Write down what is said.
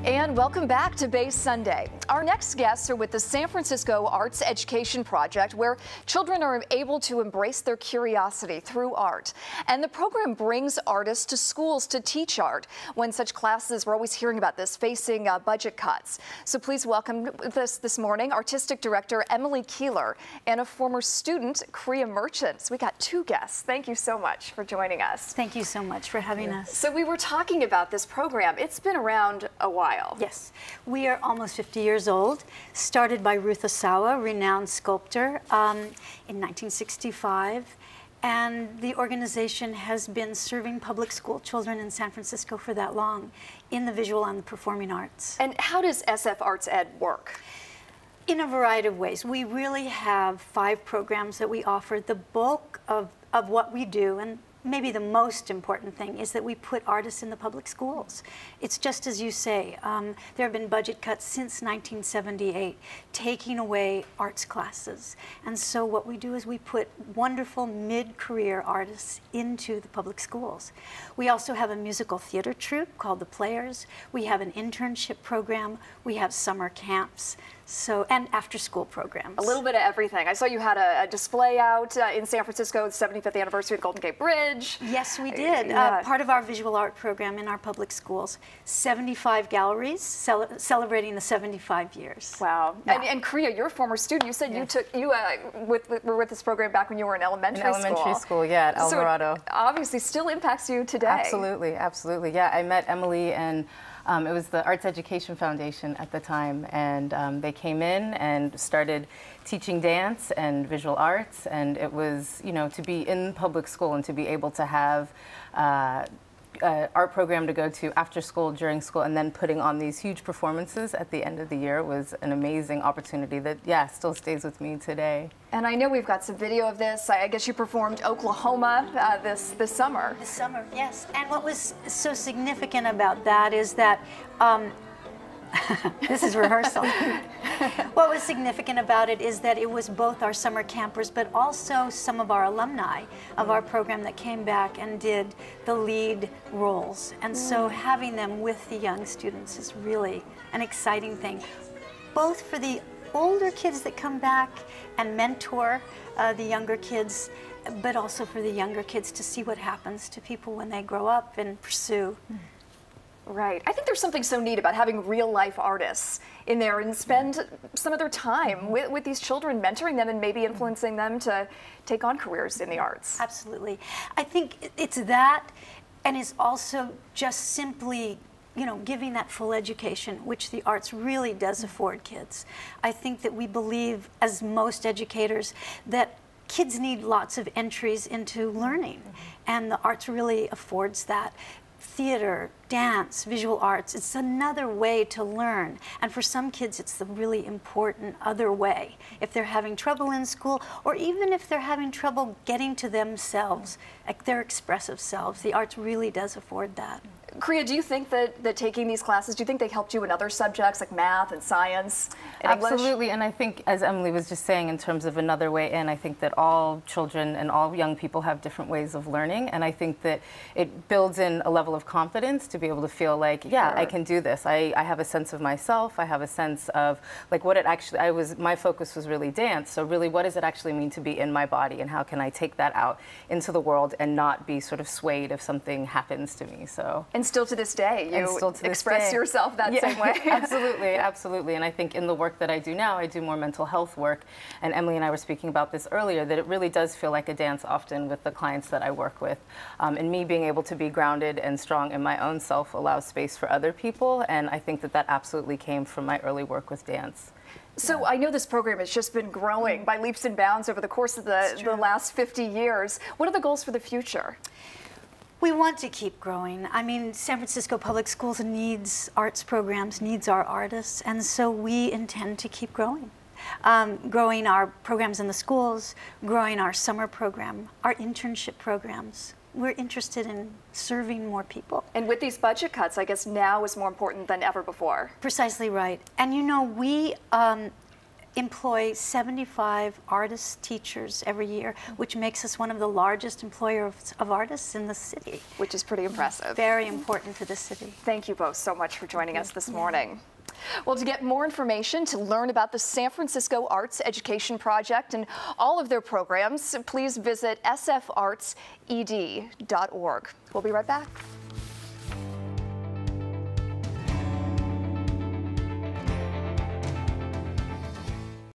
And welcome back to Bay Sunday. Our next guests are with the San Francisco Arts Education Project, where children are able to embrace their curiosity through art. And the program brings artists to schools to teach art when such classes, we're always hearing about this, facing budget cuts. So please welcome this morning Artistic Director Emily Keeler and a former student, Kriya Merchant. So we got two guests. Thank you so much for joining us. Thank you so much for having us. So we were talking about this program. It's been around a while. Yes, we are almost 50 years old, started by Ruth Osawa, renowned sculptor, in 1965. And the organization has been serving public school children in San Francisco for that long in the visual and the performing arts. And how does SF Arts Ed work? In a variety of ways. We really have 5 programs that we offer. The bulk of what we do, and maybe the most important thing, is that we put artists in the public schools. It's just as you say, there have been budget cuts since 1978, taking away arts classes. And so what we do is we put wonderful mid-career artists into the public schools. We also have a musical theater troupe called The Players. We have an internship program. We have summer camps. And after-school programs. A little bit of everything. I saw you had a display out in San Francisco, the 75th anniversary of the Golden Gate Bridge. Yes, we did. Part of our visual art program in our public schools. 75 galleries celebrating the 75 years. Wow. Yeah. And Kriya, you're a former student. You said you were with this program back when you were in elementary school, yeah, at Alvarado. So it obviously still impacts you today. Absolutely, absolutely. Yeah, I met Emily and it was the Arts Education Foundation at the time, and they came in and started teaching dance and visual arts, and it was, you know, to be in public school and to be able to have art program to go to after school, during school, and then putting on these huge performances at the end of the year was an amazing opportunity that, yeah, still stays with me today. And I know we've got some video of this. I guess you performed Oklahoma this summer. This summer, yes. And what was so significant about that is that this is rehearsal. What was significant about it is that it was both our summer campers, but also some of our alumni of our program that came back and did the lead roles. And so having them with the young students is really an exciting thing, both for the older kids that come back and mentor the younger kids, but also for the younger kids to see what happens to people when they grow up and pursue. Right. I think there's something so neat about having real-life artists in there and spend some of their time with these children, mentoring them and maybe influencing them to take on careers in the arts. Absolutely. I think it's that, and it's also just simply, you know, giving that full education, which the arts really does afford kids. I think that we believe, as most educators, that kids need lots of entries into learning, and the arts really affords that. Theater, dance, visual arts, it's another way to learn. And for some kids, it's the really important other way. If they're having trouble in school, or even if they're having trouble getting to themselves, like their expressive selves, the arts really does afford that. Kriya, do you think that taking these classes, do you think they helped you in other subjects like math and science and Absolutely, English? And I think, as Emily was just saying, in terms of another way in, I think that all children and all young people have different ways of learning, and I think that it builds in a level of confidence to be able to feel like, yeah, I can do this. I have a sense of myself. I have a sense of like what it actually, my focus was really dance, so really what does it actually mean to be in my body, and how can I take that out into the world and not be sort of swayed if something happens to me, so. And still to this day, you express yourself that same way. Absolutely, absolutely. And I think in the work that I do now, I do more mental health work. And Emily and I were speaking about this earlier, that it really does feel like a dance often with the clients that I work with. And me being able to be grounded and strong in my own self allows space for other people. And I think that that absolutely came from my early work with dance. So I know this program has just been growing by leaps and bounds over the course of the last 50 years. What are the goals for the future? We want to keep growing. I mean, San Francisco Public Schools needs arts programs, needs our artists, and so we intend to keep growing. Growing our programs in the schools, growing our summer program, our internship programs. We're interested in serving more people. And with these budget cuts, I guess now is more important than ever before. Precisely right. And you know, we employ 75 artist teachers every year, which makes us one of the largest employers of artists in the city. Which is pretty impressive. Very important to the city. Thank you both so much for joining us this morning. Well, to get more information, to learn about the San Francisco Arts Education Project and all of their programs, please visit sfartsed.org. We'll be right back.